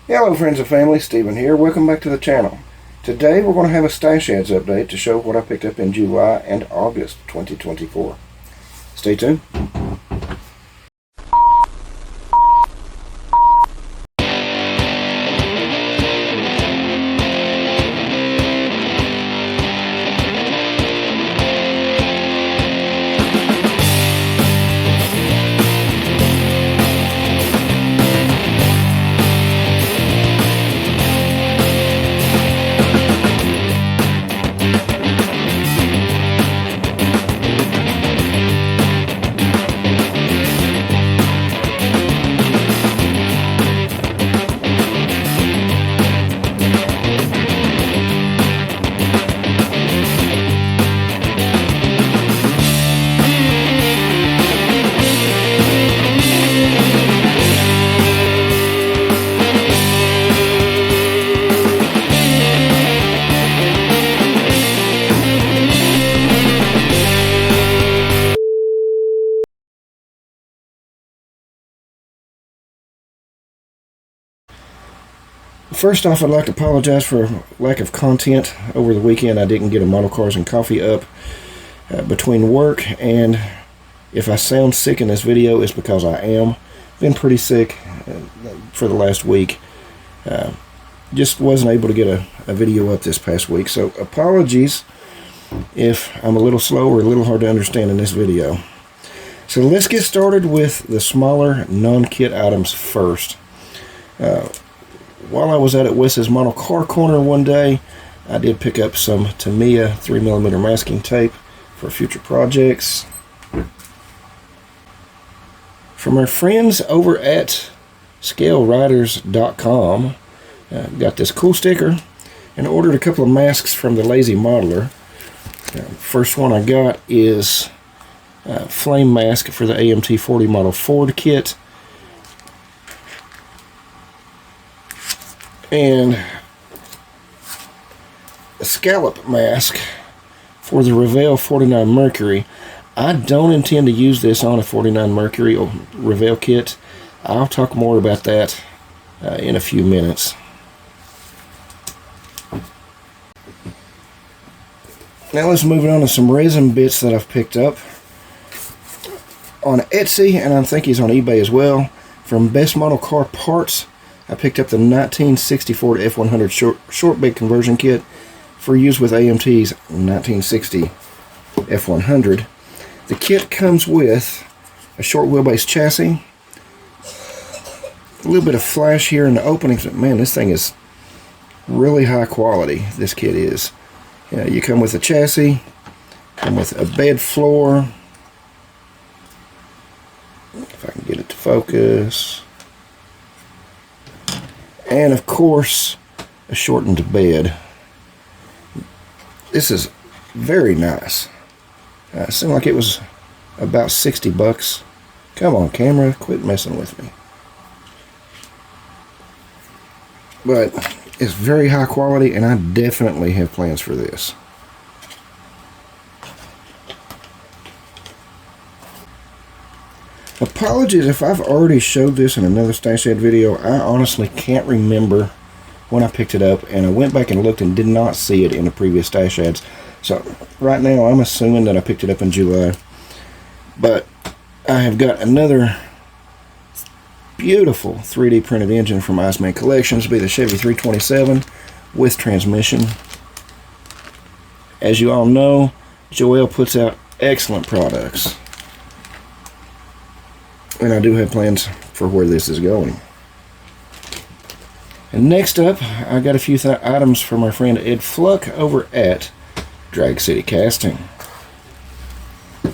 Hello friends and family, Stephen here. Welcome back to the channel. Today we're going to have a stash ads update to show what I picked up in July and August 2024. Stay tuned. First off, I'd like to apologize for lack of content over the weekend. I didn't get a Model Cars and Coffee up between work, and if I sound sick in this video, it's because I am. Been pretty sick for the last week. Just wasn't able to get a video up this past week, so apologies if I'm a little slow or a little hard to understand in this video. So let's get started with the smaller non-kit items first. While I was at Wes's Model Car Corner one day, I did pick up some Tamiya 3mm masking tape for future projects. From our friends over at ScaleWriters.com, got this cool sticker and ordered a couple of masks from the Lazy Modeler. First one I got is flame mask for the AMT 40 model Ford kit. And a scallop mask for the Revell 49 Mercury. I don't intend to use this on a 49 Mercury or Revell kit. I'll talk more about that in a few minutes. Now let's move on to some resin bits that I've picked up on Etsy, and I think he's on eBay as well. From Best Model Car Parts, I picked up the 1964 F100 short bed conversion kit for use with AMT's 1960 F100. The kit comes with a short wheelbase chassis, a little bit of flash here in the openings. Man, this thing is really high quality. This kit is. You come with a chassis, come with a bed floor. If I can get it to focus. And of course, a shortened bed. This is very nice. It seemed like it was about 60 bucks. Come on, camera, quit messing with me. But it's very high quality, and I definitely have plans for this. Apologies if I've already showed this in another stash ad video. I honestly can't remember when I picked it up, and I went back and looked and did not see it in the previous stash ads. So right now I'm assuming that I picked it up in July. But I have got another beautiful 3D printed engine from Iceman Collections. It'll be the Chevy 327 with transmission. As you all know, Joel puts out excellent products. And I do have plans for where this is going. And next up, I got a few items from my friend Ed Fluck over at Drag City Casting. I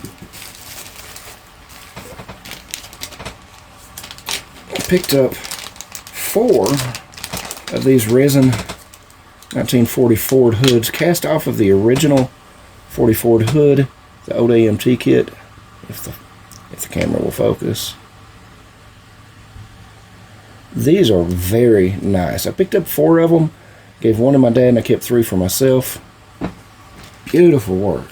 picked up 4 of these resin 1940 Ford hoods, cast off of the original 40 Ford hood, the old AMT kit, if the camera will focus. These are very nice. I picked up 4 of them, gave 1 to my dad, and I kept 3 for myself. Beautiful work.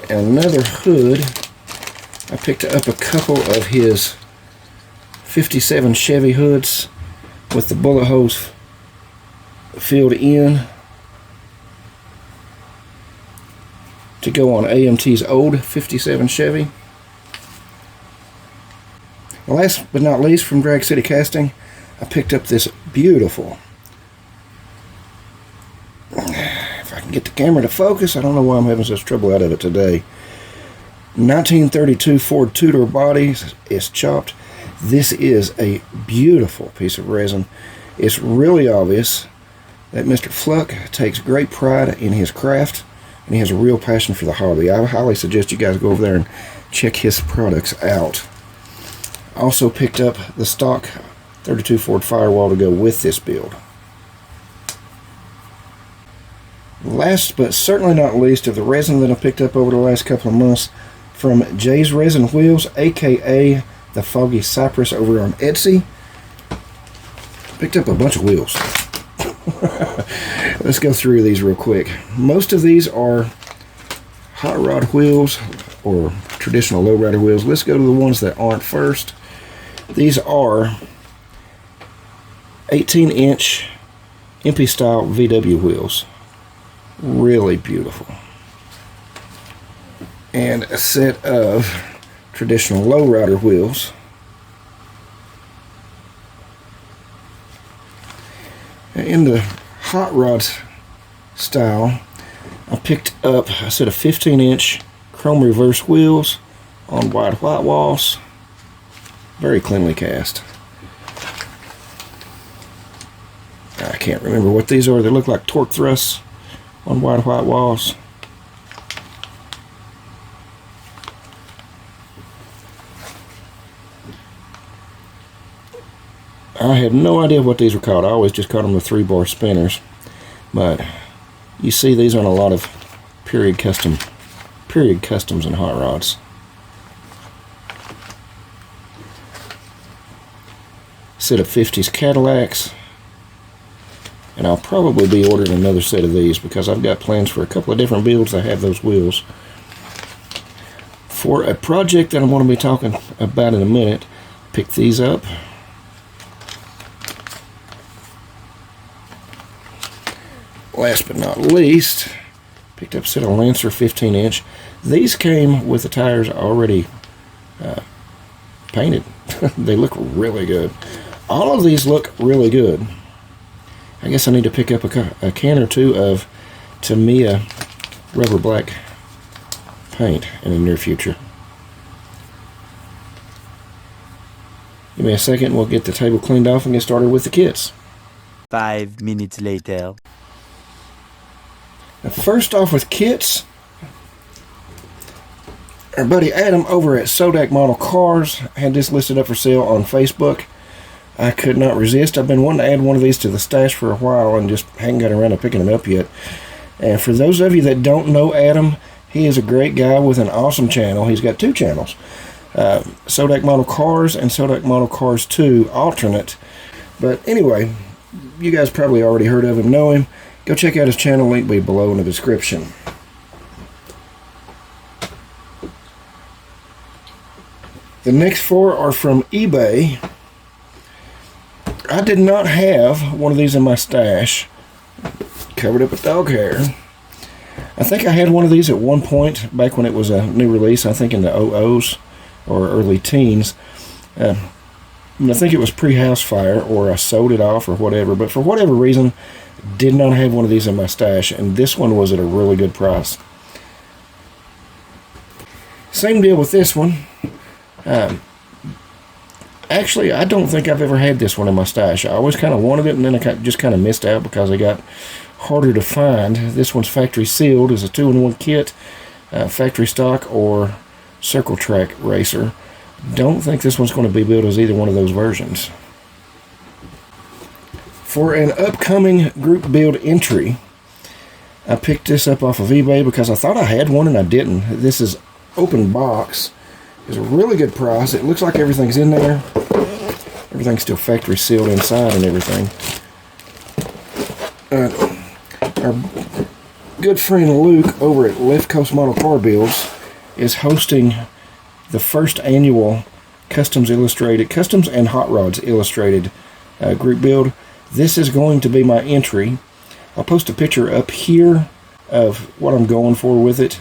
And another hood, I picked up a couple of his 57 Chevy hoods with the bullet holes filled in to go on AMT's old 57 Chevy. Last but not least, from Drag City Casting, I picked up this beautiful, if I can get the camera to focus, I don't know why I'm having such trouble out of it today, 1932 Ford two-door body is chopped. This is a beautiful piece of resin. It's really obvious that Mr. Fluck takes great pride in his craft, and he has a real passion for the hobby. I highly suggest you guys go over there and check his products out. Also picked up the stock 32 Ford Firewall to go with this build. Last but certainly not least of the resin that I picked up over the last couple of months, from Jay's Resin Wheels, aka the Foggy Cypress, over on Etsy. Picked up a bunch of wheels. Let's go through these real quick. Most of these are hot rod wheels or traditional lowrider wheels. Let's go to the ones that aren't first. These are 18-inch MP style VW wheels. Really beautiful. And a set of traditional lowrider wheels. In the hot rod style, I picked up a set of 15-inch chrome reverse wheels on white walls. Very cleanly cast. I can't remember what these are. They look like torque thrusts on white walls. I have no idea what these are called. I always just call them the 3-bar spinners. But you see these on a lot of period customs and hot rods. Set of 50s Cadillacs. And I'll probably be ordering another set of these because I've got plans for a couple of different builds that have those wheels. For a project that I'm going to be talking about in a minute, pick these up. Last but not least, picked up a set of Lancer 15-inch. These came with the tires already painted. They look really good. All of these look really good. I guess I need to pick up a can or two of Tamiya rubber black paint in the near future. Give me a second and we'll get the table cleaned off and get started with the kits. 5 minutes later. Now, first off with kits, our buddy Adam over at Sodak Model Cars had this listed up for sale on Facebook. I could not resist. I've been wanting to add one of these to the stash for a while and just hadn't got around to picking them up yet. And for those of you that don't know Adam, he is a great guy with an awesome channel. He's got 2 channels, Sodak Model Cars and Sodak Model Cars 2 alternate. But anyway, you guys probably already heard of him, know him. Go check out his channel, link will be below in the description. The next 4 are from eBay. I did not have one of these in my stash. Covered up with dog hair. I think I had one of these at one point back when it was a new release, I think in the 00s or early teens. I think it was pre-house fire, or I sold it off or whatever, but for whatever reason did not have one of these in my stash, and this one was at a really good price. Same deal with this one. Actually, I don't think I've ever had this one in my stash. I always kind of wanted it, and then I just kind of missed out because they got harder to find. This one's factory sealed as a 2-in-1 kit, factory stock or circle track racer. Don't think this one's going to be built as either one of those versions. For an upcoming group build entry, I picked this up off of eBay because I thought I had one and I didn't. This is open box. It's a really good price. It looks like everything's in there. Everything's still factory sealed inside and everything. Our good friend Luke over at Left Coast Model Car Builds is hosting the first annual Customs and Hot Rods Illustrated group build. This is going to be my entry. I'll post a picture up here of what I'm going for with it.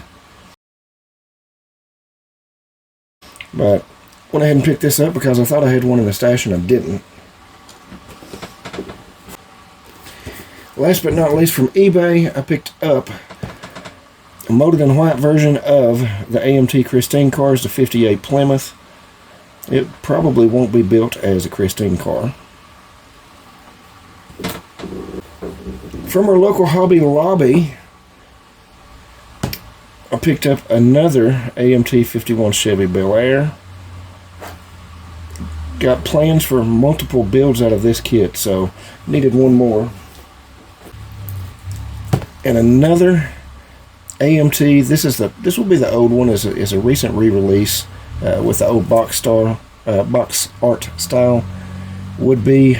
But went ahead and picked this up because I thought I had one in the stash and I didn't. Last but not least, from eBay, I picked up a molded in white version of the AMT Christine cars, the 58 Plymouth. It probably won't be built as a Christine car. From our local Hobby Lobby, I picked up another AMT 51 Chevy Bel Air. Got plans for multiple builds out of this kit, so needed one more. And another AMT. This will be the old one. Is a recent re-release with the old box art style. Would be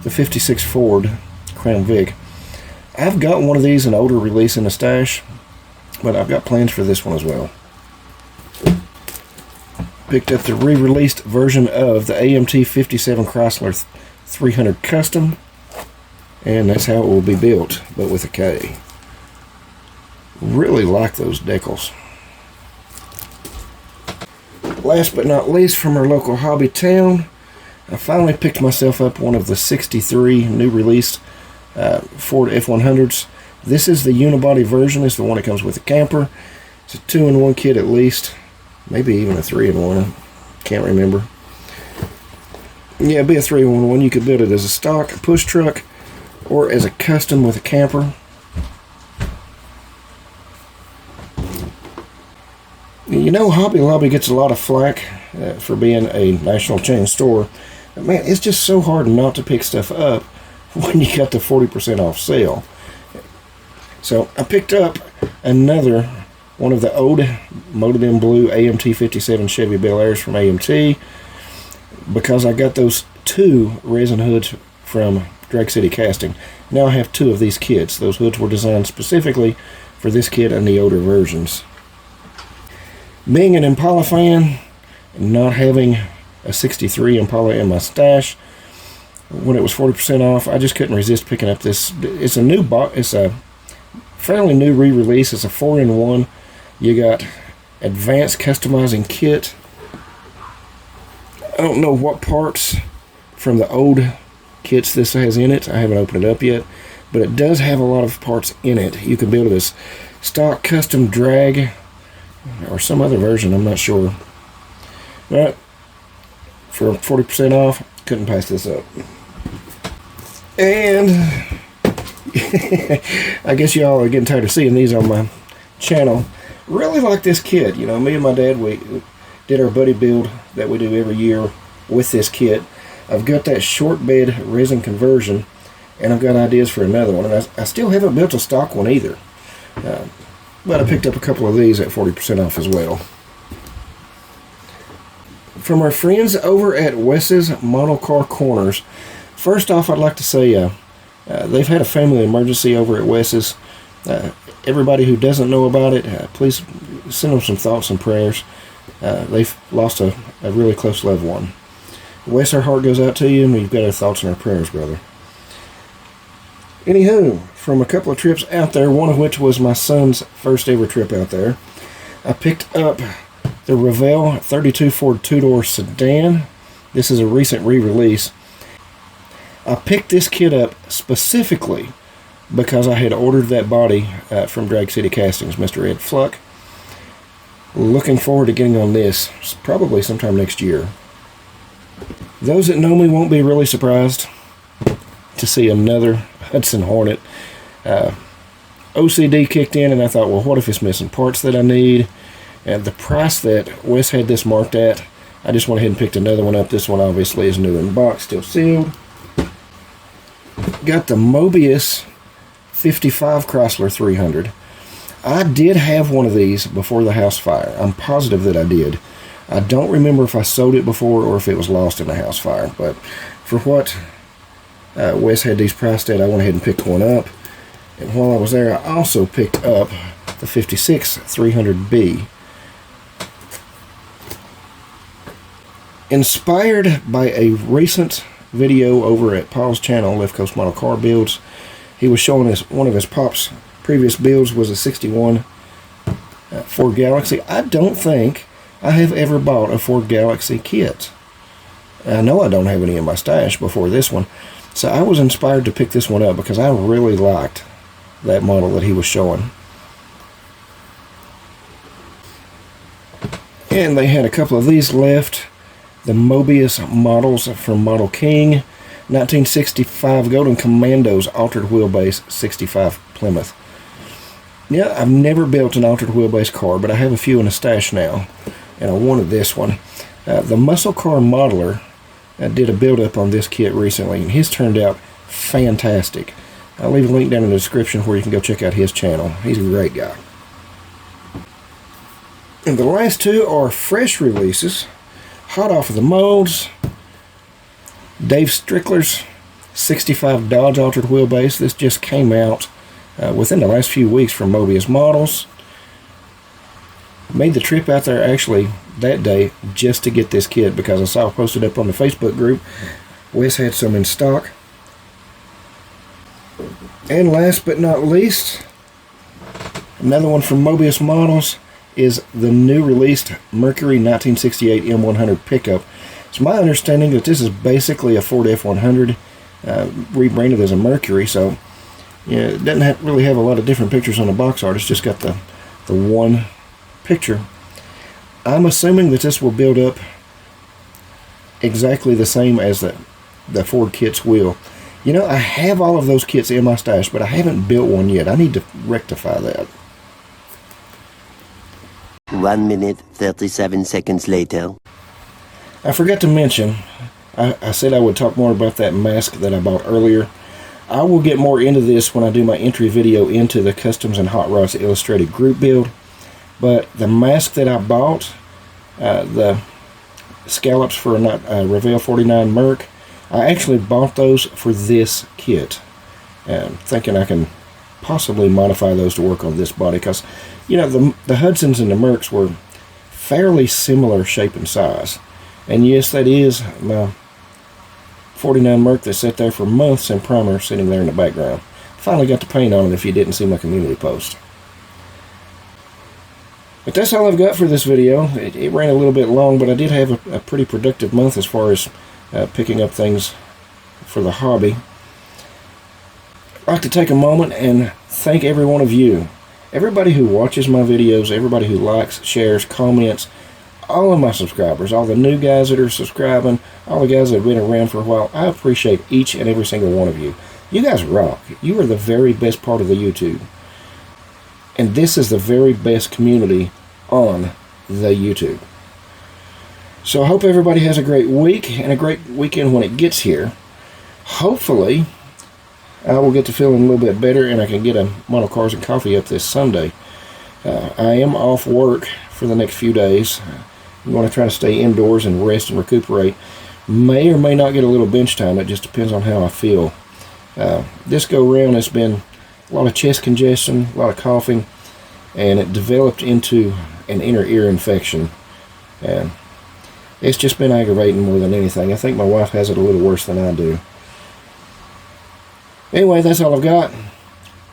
the 56 Ford Crown Vic. I've got one of these, an older release in the stash, but I've got plans for this one as well. Picked up the re-released version of the AMT 57 Chrysler 300 Custom, and that's how it will be built, but with a K. Really like those decals. Last but not least, from our local hobby town, I finally picked myself up one of the 63 new released Ford F100s. This is the unibody version. It's the one that comes with the camper. It's a 2-in-1 kit at least. Maybe even a 3-in-1. I can't remember. Yeah, it'd be a 3-in-1. You could build it as a stock, a push truck, or as a custom with a camper. You know, Hobby Lobby gets a lot of flack for being a national chain store. But man, it's just so hard not to pick stuff up when you got the 40% off sale. So I picked up another one of the old molded in blue AMT 57 Chevy Bel Airs from AMT because I got those 2 resin hoods from Drag City Casting. Now I have 2 of these kits. Those hoods were designed specifically for this kit and the older versions. Being an Impala fan, and not having a 63 Impala in my stash, when it was 40% off, I just couldn't resist picking up this. It's a fairly new re-release. It's a 4-in-1. You got advanced customizing kit. I don't know what parts from the old kits this has in it. I haven't opened it up yet, but it does have a lot of parts in it. You can build it as stock, custom, drag, or some other version. I'm not sure. But for 40% off, couldn't pass this up. And I guess y'all are getting tired of seeing these on my channel. Really like this kit. You know, me and my dad, we did our buddy build that we do every year with this kit. I've got that short bed resin conversion, and I've got ideas for another one. And I still haven't built a stock one either. But I picked up a couple of these at 40% off as well. From our friends over at Wes's Model Car Corners, first off, I'd like to say they've had a family emergency over at Wes's. Everybody who doesn't know about it, please send them some thoughts and prayers. They've lost a really close loved one. Wes, our heart goes out to you, and we've got our thoughts and our prayers, brother. Anywho, from a couple of trips out there, one of which was my son's first ever trip out there, I picked up the Revell 32 Ford 2-door sedan. This is a recent re-release. I picked this kit up specifically because I had ordered that body from Drag City Castings, Mr. Ed Fluck. Looking forward to getting on this probably sometime next year. Those that know me won't be really surprised to see another Hudson Hornet. OCD kicked in, and I thought, well, what if it's missing parts that I need? And the price that Wes had this marked at, I just went ahead and picked another one up. This one obviously is new in box, still sealed. Got the Mobius 55 Chrysler 300. I did have one of these before the house fire. I'm positive that I did. I don't remember if I sold it before or if it was lost in the house fire. But for what Wes had these priced at, I went ahead and picked one up. And while I was there, I also picked up the 56 300B. Inspired by a recent video over at Paul's channel, Left Coast Model Car Builds, he was showing us one of his pop's previous builds was a 61 Ford Galaxy. I don't think I have ever bought a Ford Galaxy kit. I know I don't have any in my stash before this one, so I was inspired to pick this one up because I really liked that model that he was showing. And they had a couple of these left, the Mobius models from Model King, 1965 Golden Commandos altered wheelbase 65 Plymouth. Yeah, I've never built an altered wheelbase car, but I have a few in a stash now, and I wanted this one. The Muscle Car Modeler did a build-up on this kit recently, and his turned out fantastic. I'll leave a link down in the description where you can go check out his channel. He's a great guy. And the last two are fresh releases, hot off of the molds. Dave Strickler's 65 Dodge altered wheelbase. This just came out within the last few weeks from Mobius Models. Made the trip out there actually that day just to get this kit because I saw it posted up on the Facebook group. Wes had some in stock. And last but not least, another one from Mobius Models is the new released Mercury 1968 M100 pickup. It's my understanding that this is basically a Ford F100 rebranded as a Mercury, so yeah, it doesn't really have a lot of different pictures on the box art. It's just got the one picture. I'm assuming that this will build up exactly the same as the Ford kits will. You know, I have all of those kits in my stash, but I haven't built one yet. I need to rectify that. 1 minute, 37 seconds later. I forgot to mention, I said I would talk more about that mask that I bought earlier. I will get more into this when I do my entry video into the Customs and Hot Rods Illustrated group build. But the mask that I bought, the scallops for a Revell 49 Merc, I actually bought those for this kit. Thinking I can possibly modify those to work on this body because, you know, the Hudsons and the Mercs were fairly similar shape and size. And yes, that is my 49 Merc that sat there for months in primer sitting there in the background. Finally got the paint on it if you didn't see my community post. But that's all I've got for this video. It ran a little bit long, but I did have a pretty productive month as far as picking up things for the hobby. I'd like to take a moment and thank every one of you. Everybody who watches my videos, everybody who likes, shares, comments, all of my subscribers, all the new guys that are subscribing, all the guys that have been around for a while. I appreciate each and every single one of you. You guys rock. You are the very best part of the YouTube. And this is the very best community on the YouTube. So I hope everybody has a great week and a great weekend when it gets here. Hopefully, I will get to feeling a little bit better and I can get a Model Cars and Coffee up this Sunday. I am off work for the next few days. I'm going to try to stay indoors and rest and recuperate. May or may not get a little bench time. It just depends on how I feel. This go round has been a lot of chest congestion, a lot of coughing, and it developed into an inner ear infection. And it's just been aggravating more than anything. I think my wife has it a little worse than I do. Anyway, that's all I've got.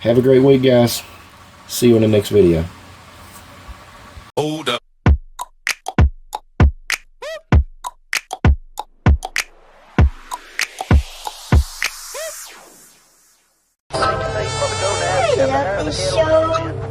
Have a great week, guys. See you in the next video. Hold up. I love the show.